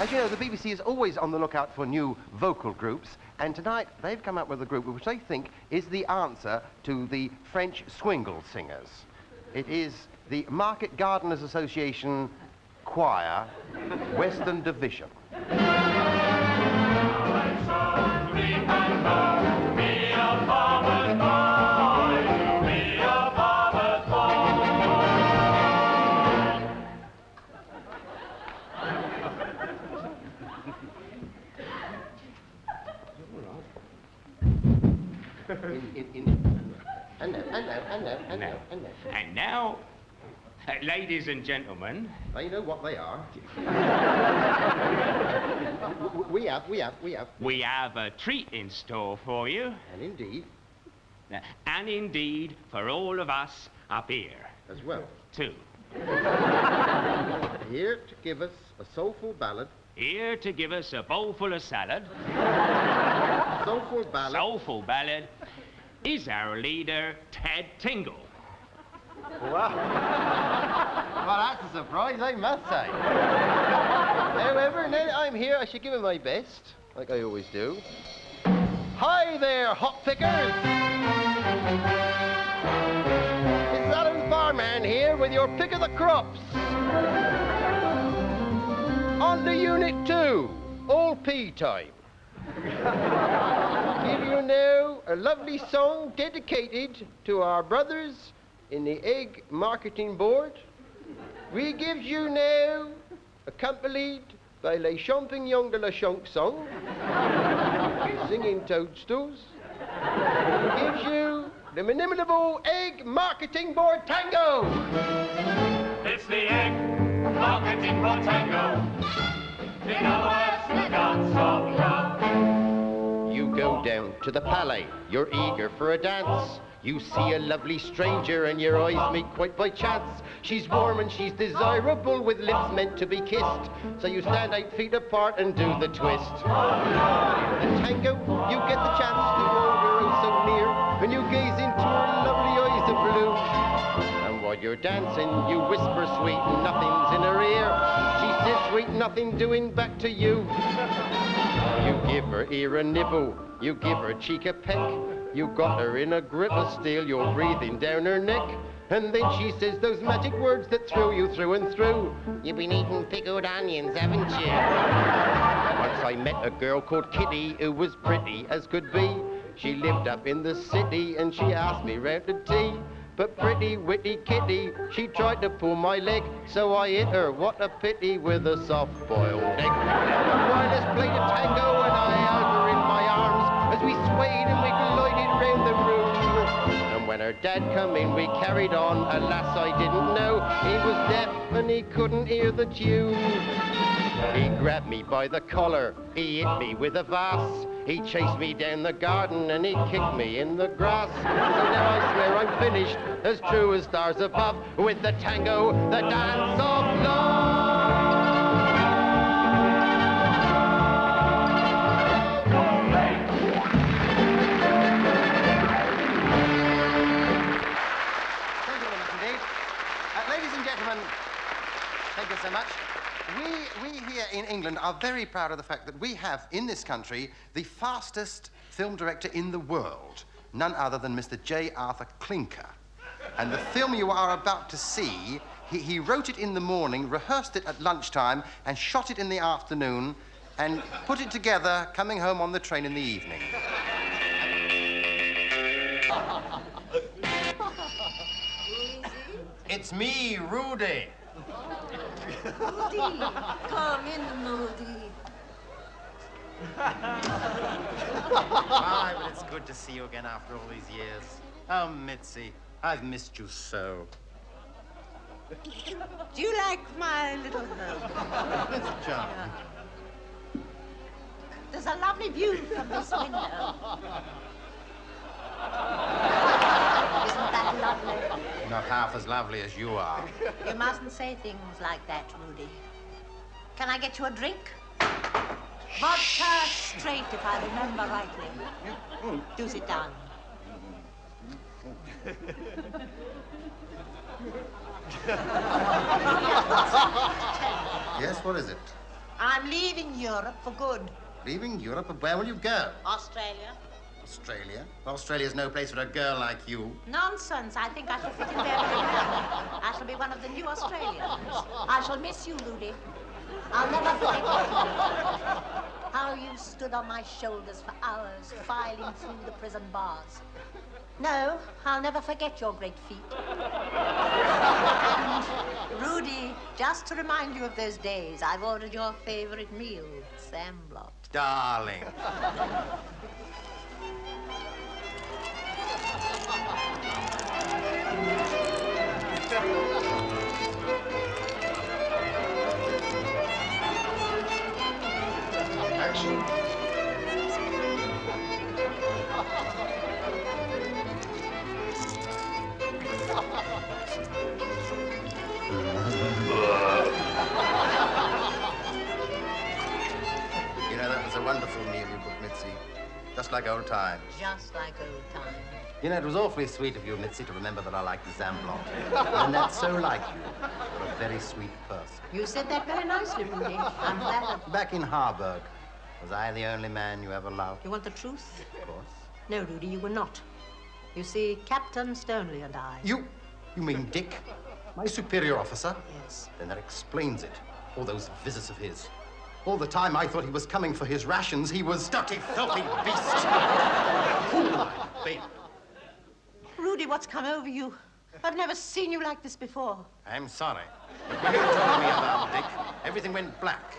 As you know, the BBC is always on the lookout for new vocal groups, and tonight they've come up with a group which they think is the answer to the French swingle singers. It is the Market Gardeners Association Choir, Western Division. And now, ladies and gentlemen... They know what they are. We have. We have a treat in store for you. And indeed. And indeed, for all of us up here. As well. Too. Here to give us a soulful ballad. Here to give us a bowl full of salad. Soulful ballad. Soulful ballad is our leader, Ted Tingle. Wow. Well, that's a surprise, I must say. However, now that I'm here, I should give it my best, like I always do. Hi there, hop pickers! It's Alan Farman here with your pick of the crops. On to Unit 2, all pea time. Give you now a lovely song dedicated to our brothers in the Egg Marketing Board. We give you now, accompanied by Les Champignons de la Chanson, singing toadstools, gives you the inimitable Egg Marketing Board Tango. It's the Egg Marketing Board Tango. In other words, the dance of love. You go down to the Palais, you're eager for a dance. You see a lovely stranger and your eyes meet quite by chance. She's warm and she's desirable with lips meant to be kissed. So you stand 8 feet apart and do the twist. The tango, you get the chance to hold her oh so near, and you gaze into her lovely eyes of blue. And while you're dancing, you whisper sweet nothings in her ear. She says sweet nothing doing back to you. You give her ear a nibble, you give her cheek a peck. You got her in a grip of steel, you're breathing down her neck. And then she says those magic words that thrill you through and through. You've been eating pickled onions, haven't you? Once I met a girl called Kitty who was pretty as could be. She lived up in the city and she asked me round to tea. But pretty witty Kitty, she tried to pull my leg, so I hit her, what a pity, with a soft-boiled egg. While let's play the tango and I held her in my arms as we swayed and we glided round the room. And when her dad come in, we carried on. Alas, I didn't know he was deaf and he couldn't hear the tune. He grabbed me by the collar, he hit me with a vase. He chased me down the garden and he kicked me in the grass. So now I swear I'm finished, as true as stars above, with the tango, the dance of Thank you very much indeed. Ladies and gentlemen, thank you so much. We here in England are very proud of the fact that we have in this country the fastest film director in the world, none other than Mr. J. Arthur Klinker. And the film you are about to see, he wrote it in the morning, rehearsed it at lunchtime, and shot it in the afternoon, and put it together coming home on the train in the evening. It's me, Rudy. Rudy, come in, Rudy. Why, but it's good to see you again after all these years. Oh, Mitzi, I've missed you so. Do you like my little home? It's charming. There's a lovely view from this window. Isn't that lovely? Not half as lovely as you are. You mustn't say things like that, Rudy. Can I get you a drink? Vodka straight, if I remember rightly. Do sit down. Yes, what is it? I'm leaving Europe for good. Leaving Europe? Where will you go? Australia. Australia? Australia's no place for a girl like you. Nonsense. I think I shall fit in there very well. I shall be one of the new Australians. I shall miss you, Rudy. I'll never forget how you stood on my shoulders for hours, filing through the prison bars. No, I'll never forget your great feat. And, Rudy, just to remind you of those days, I've ordered your favorite meal, Sam Blot. Darling. Action. You know, that was a wonderful meal you cooked, Mitzi. Just like old times. Just like old times. You know, it was awfully sweet of you, Mitzi, to remember that I like the Zamblot. And that's so like you. You're a very sweet person. You said that very nicely, Rudy. I'm flattered. Back in Harburg, was I the only man you ever loved? You want the truth? Of course. No, Rudy, you were not. You see, Captain Stoneleigh and I... You mean Dick? My superior officer? Yes. Then that explains it. All those visits of his. All the time I thought he was coming for his rations, he was dirty, filthy beast. Fool, babe. Rudy, what's come over you? I've never seen you like this before. I'm sorry. But when you told me about Dick, everything went black.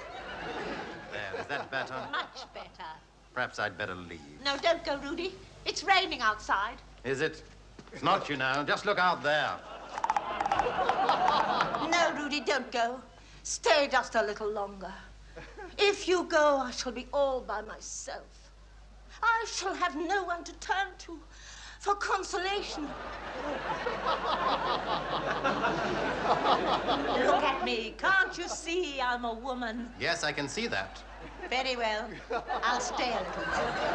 There, is that better? Much better. Perhaps I'd better leave. No, don't go, Rudy. It's raining outside. Is it? It's not, you know. Just look out there. No, Rudy, don't go. Stay just a little longer. If you go, I shall be all by myself. I shall have no one to turn to for consolation. Look at me. Can't you see I'm a woman? Yes, I can see that. Very well. I'll stay a little longer.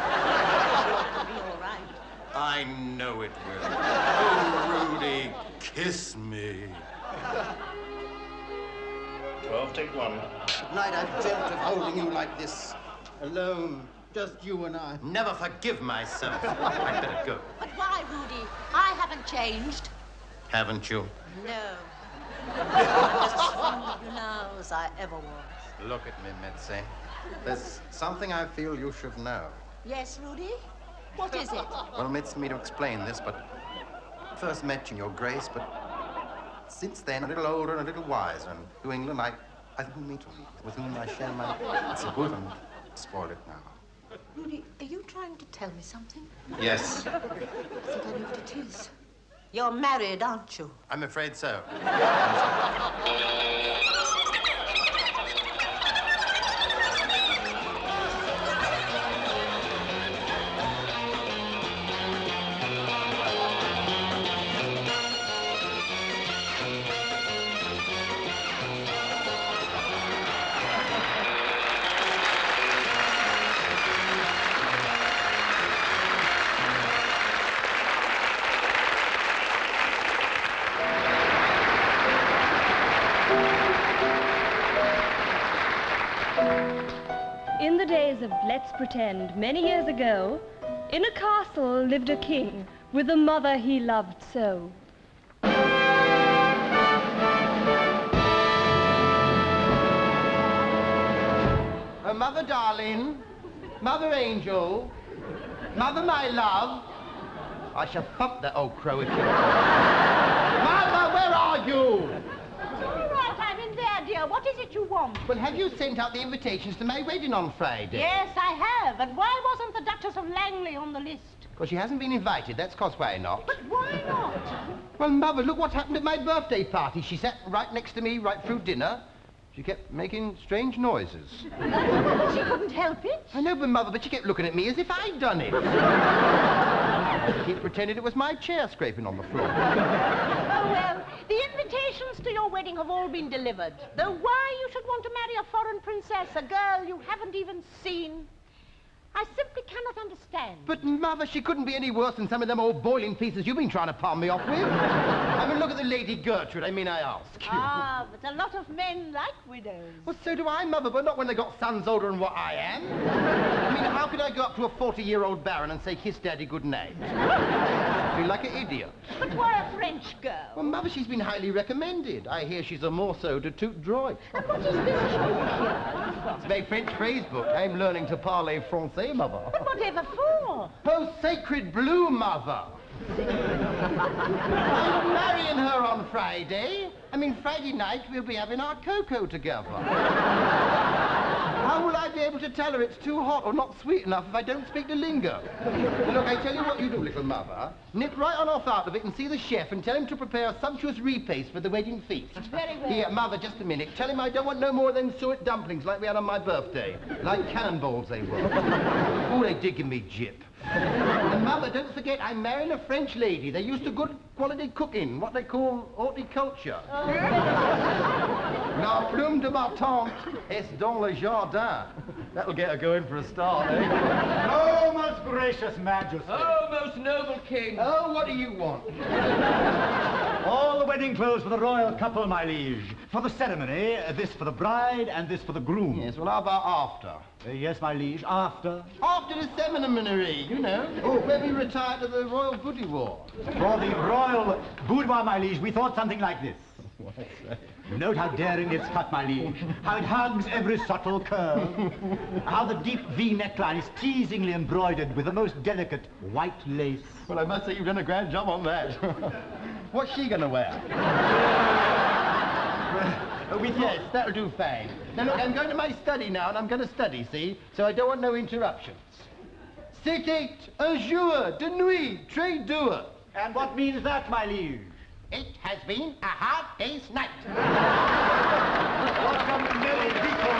It'll be all right. I know it will. Oh, Rudy, kiss me. 12, take 1. Tonight I've dreamt of holding you like this, alone, just you and I. Never forgive myself. I'd better go. But why, Rudy? I haven't changed. Haven't you? No. I'm just as fond of you now as I ever was. Look at me, Mitzi. There's something I feel you should know. Yes, Rudy? What is it? Well, it's me to explain this, but first met you, Your Grace, but since then, a little older and a little wiser, and to England, I whom meet with whom I share my... It's a good and spoiled it now. Rudy, are you trying to tell me something? Yes. I think I know what it is. You're married, aren't you? I'm afraid so. In the days of Let's Pretend, many years ago, in a castle lived a king with a mother he loved so. Oh, Mother darling, Mother angel, Mother my love. I shall thump that old crow if you... Mother, where are you? All right, I'm in there, dear. What is it you want? Well, have you sent out the invitations to my wedding on Friday? Yes, I have. And why wasn't the Duchess of Langley on the list? Because she hasn't been invited, that's cause why not. But why not? Well, Mother, look what happened at my birthday party. She sat right next to me right through dinner. She kept making strange noises. She couldn't help it. I know, but Mother, but she kept looking at me as if I'd done it. She kept pretending it was my chair scraping on the floor. Oh, well, the invitations to your wedding have all been delivered. Though why you should want to marry a foreign princess, a girl you haven't even seen, I simply cannot understand. But, Mother, she couldn't be any worse than some of them old boiling pieces you've been trying to palm me off with. I mean, look at the Lady Gertrude, I mean, I ask you. Ah, but a lot of men like widows. Well, so do I, Mother, but not when they got sons older than what I am. I mean, how could I go up to a 40-year-old baron and say, kiss Daddy goodnight? I feel like an idiot. But why a French girl? Well, Mother, she's been highly recommended. I hear she's a morceau de toute droit. And what is this here? It's my French phrase book. I'm learning to parler français, Mother. But whatever for? Oh, sacred blue, Mother. I'm marrying her on Friday. I mean, Friday night we'll be having our cocoa together. How will I be able to tell her it's too hot or not sweet enough if I don't speak the lingo? Look, I tell you what you do, little Mother. Nip right on off out of it and see the chef and tell him to prepare a sumptuous repast for the wedding feast. Very well. Here, Mother, just a minute. Tell him I don't want no more than suet dumplings like we had on my birthday. Like cannonballs they were. Oh, they did give me jip. And Mother, don't forget, I'm marrying a French lady. They're used to good quality cooking, what they call horticulture. La plume de ma tante est dans le jardin. That'll get her going for a start, eh? Oh, most gracious Majesty. Oh, most noble king. Oh, what do you want? All the wedding clothes for the royal couple, my liege. For the ceremony, this for the bride and this for the groom. Yes, well, how about after? Yes, my liege, after. After the seminary, you know. Oh, when we retire to the Royal Boudoir. For the royal boudoir, my liege, we thought something like this. Note how daringly it's cut, my liege. How it hugs every subtle curve. How the deep V neckline is teasingly embroidered with the most delicate white lace. Well, I must say you've done a grand job on that. What's she going to wear? Yes, that'll do fine. Now, look, I'm going to my study now, and I'm going to study, see? So I don't want no interruptions. C'était un jour de nuit très dur. And what means that, my liege? It has been a hard day's night. Welcome, merry people.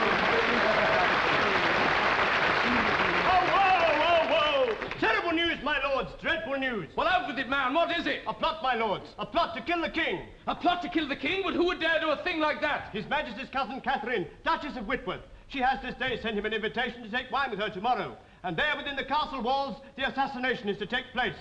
Whoa! Terrible news, my lords, dreadful news. Well, out with it, man. What is it? A plot, my lords, a plot to kill the king. A plot to kill the king? But who would dare do a thing like that? His Majesty's cousin Catherine, Duchess of Whitworth. She has this day sent him an invitation to take wine with her tomorrow. And there within the castle walls, the assassination is to take place.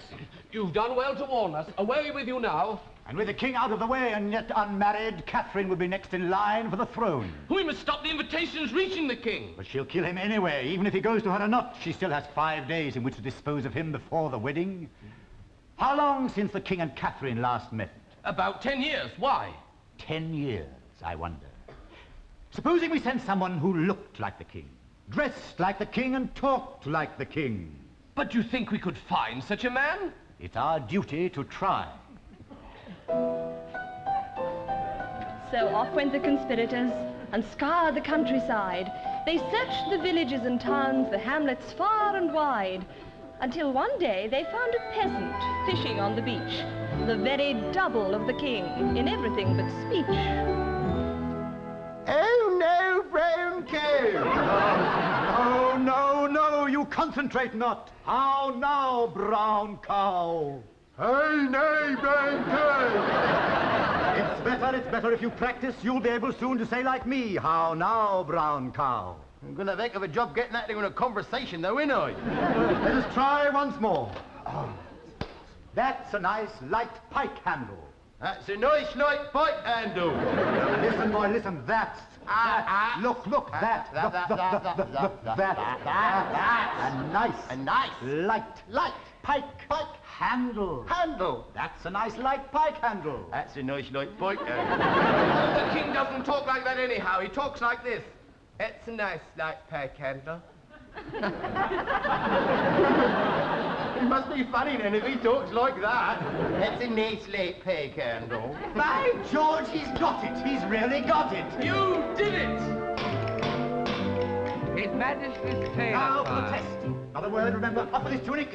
You've done well to warn us. Away with you now. And with the king out of the way and yet unmarried, Catherine will be next in line for the throne. We must stop the invitations reaching the king. But she'll kill him anyway, even if he goes to her or not. She still has 5 days in which to dispose of him before the wedding. How long since the king and Catherine last met? About 10 years. Why? 10 years, I wonder. Supposing we sent someone who looked like the king, dressed like the king and talked like the king. But you think we could find such a man? It's our duty to try. So off went the conspirators and scoured the countryside. They searched the villages and towns, the hamlets far and wide, until one day they found a peasant fishing on the beach, the very double of the king in everything but speech. Oh, no, brown cow. No, you concentrate not. How now, brown cow? Hey, nay, brown cow. It's better if you practice. You'll be able soon to say like me, how now, brown cow? I'm going to have a heck of a job getting that into a conversation, though, ain't I? Let us try once more. Oh, that's a nice light pike handle. That's a nice light pipe handle. Listen, boy, listen. That's. Look, that. A nice light pike handle. That's a nice light pike handle. That's a nice light pipe handle. The king doesn't talk like that anyhow. He talks like this. It's a nice light pike handle. It must be funny then if he talks like that. That's a nice light pipe handle. By George, he's got it. He's really got it. You did it! His Majesty's tailor. Now for the test. Another word, remember. Up with his tunic.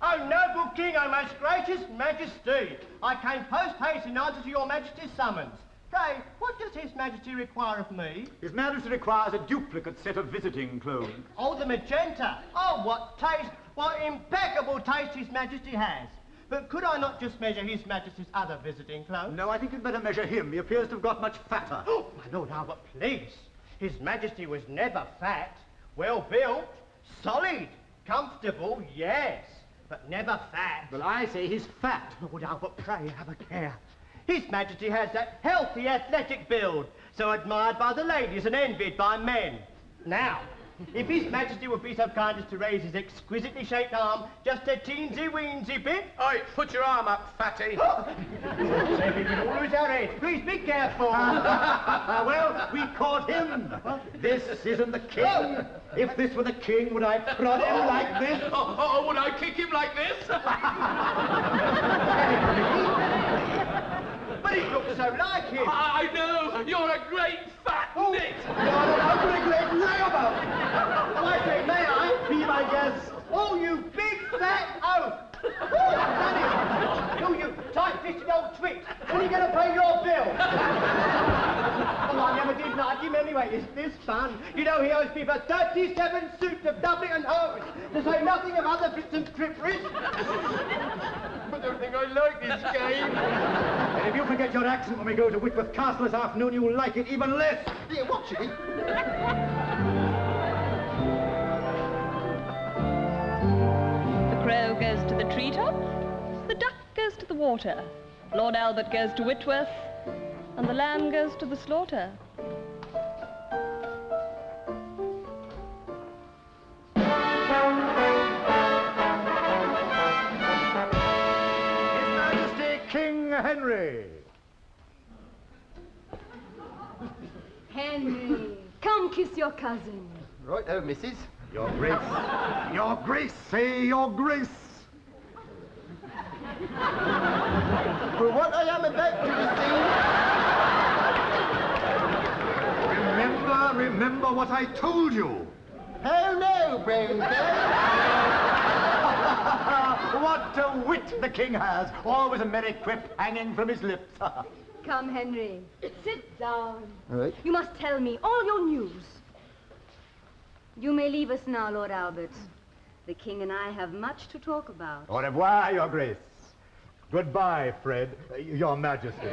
Oh, noble king, oh most gracious Majesty, I came post-haste in answer to your Majesty's summons. Pray, what does His Majesty require of me? His Majesty requires a duplicate set of visiting clothes. Oh, the magenta. Oh, what taste, what impeccable taste His Majesty has. But could I not just measure His Majesty's other visiting clothes? No, I think you'd better measure him. He appears to have got much fatter. Oh, my lord, now, but please. His Majesty was never fat, well built, solid, comfortable, yes, but never fat. Well, I say he's fat. Lord Albert, pray have a care. His Majesty has that healthy, athletic build, so admired by the ladies and envied by men. Now, if His Majesty would be so kind as to raise his exquisitely shaped arm just a teensy-weensy bit... Oi, put your arm up, fatty. Say we will all lose our heads. Please be careful. Well, we caught him. This isn't the king. If this were the king, would I prod him like this? Oh, would I kick him like this? But he looks so like him. I know. You're a great fat nit. You're an ugly great layabouts. Oh, I say, may I be my guest? Oh, you big fat oaf. Oh, that is. Oh, you tight-fisted old twit. When are you going to pay your bill? Oh, I never did like him anyway. Is this fun? You know, he owes me for 37 suits of doublet and hose, to say nothing of other bits and tripperies. I don't think I like this game. And if you forget your accent when we go to Whitworth Castle this afternoon, you'll like it even less. Here, watch it. The crow goes to the treetop, the duck goes to the water, Lord Albert goes to Whitworth, and the lamb goes to the slaughter. His Majesty King Henry. Henry, come kiss your cousin. Right, oh, missus. Your Grace. Your Grace, say your Grace. For what I am about to Remember what I told you. receive. How now, brown girl? What a wit the king has. Always a merry quip hanging from his lips. Come, Henry, sit down. Right. You must tell me all your news. You may leave us now, Lord Albert. The king and I have much to talk about. Au revoir, your Grace. Goodbye, Fred, your Majesty.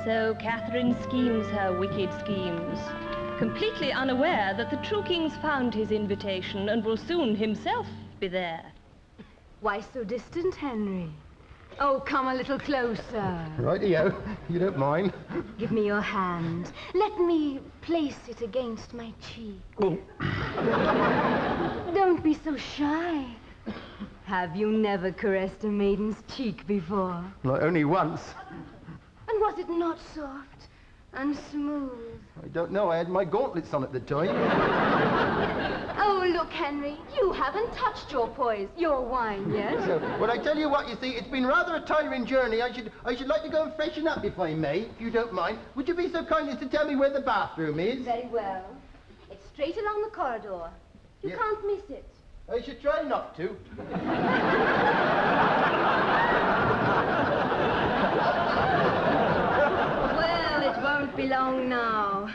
So Catherine schemes her wicked schemes, completely unaware that the true king's found his invitation and will soon himself be there. Why so distant, Henry? Oh, come a little closer. Rightio, you don't mind. Give me your hand. Let me place it against my cheek. Don't be so shy. Have you never caressed a maiden's cheek before? Like only once. And was it not soft and smooth? I don't know, I had my gauntlets on at the time. Oh, look, Henry, you haven't touched your wine yet. So, well, I tell you what, you see, it's been rather a tiring journey. I should like to go and freshen up if I may, if you don't mind. Would you be so kind as to tell me where the bathroom is? Very well. It's straight along the corridor. You Yeah. can't miss it. I should try not to. Well, it won't be long now.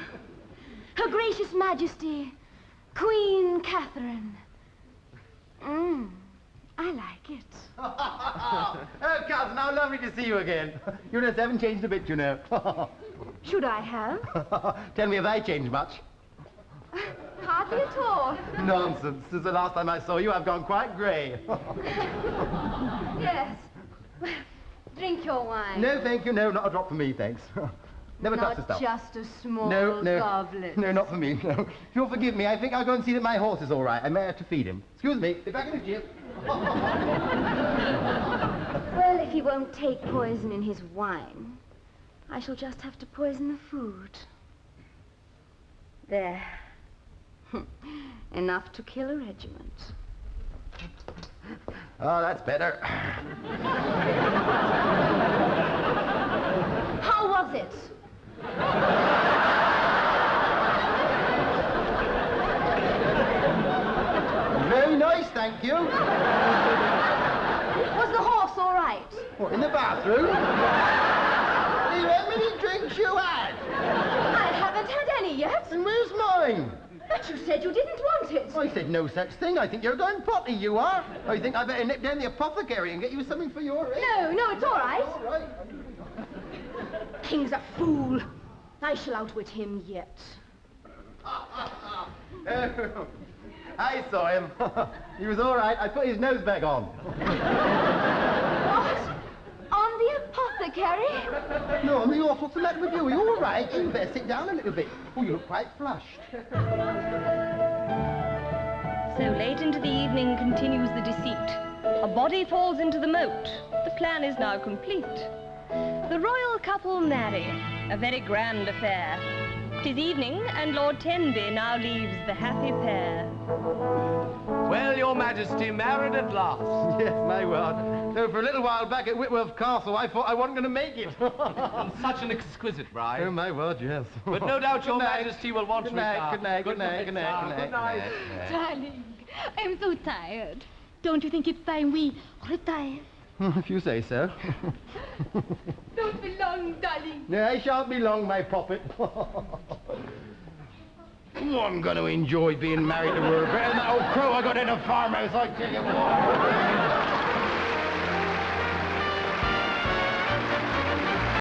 Her Gracious Majesty, Queen Catherine. I like it. Oh, cousin, how lovely to see you again. You just haven't changed a bit, you know. Should I have? Tell me, have I changed much? Hardly at all. Nonsense. Since the last time I saw you, I've gone quite grey. Yes. Well, drink your wine. No, thank you. No, not a drop for me, thanks. Never touch the Not stuff. just a small No, no. goblet. No, not for me, no. You'll forgive me. I think I'll go and see that my horse is all right. I may have to feed him. Excuse me. Be back in a jiff. Well, if he won't take poison in his wine, I shall just have to poison the food. There. Enough to kill a regiment. Oh, that's better. How was it? Very nice, thank you. Was the horse all right? What, in the bathroom? How many drinks you had? I haven't had any yet. And where's mine? But you said you didn't want it. I said no such thing. I think you're going potty, you are. I think I better nip down the apothecary and get you something for your head. No, it's all right. All right. king's a fool. I shall outwit him yet. I saw him. He was all right. I put his nose back on. What? On the apothecary? No, on the horse. What's the matter with you? Are you all right? You better sit down a little bit. Oh, you look quite flushed. So late into the evening continues the deceit. A body falls into the moat. The plan is now complete. The royal couple marry, a very grand affair. 'Tis evening, and Lord Tenby now leaves the happy pair. Well, your majesty, married at last. Yes, my word. So for a little while back at Whitworth Castle, I thought I wasn't going to make it. Such an exquisite bride. Oh, my word, yes. But no doubt your majesty will want to retire. Good night, good night, good night, good night. Darling, I'm so tired. Don't you think it's time we retire? If you say so. Don't be long, darling. No, I shan't be long, my poppet. Oh, I'm going to enjoy being married to her. Better than that old crow I got in a farmhouse, I tell you what.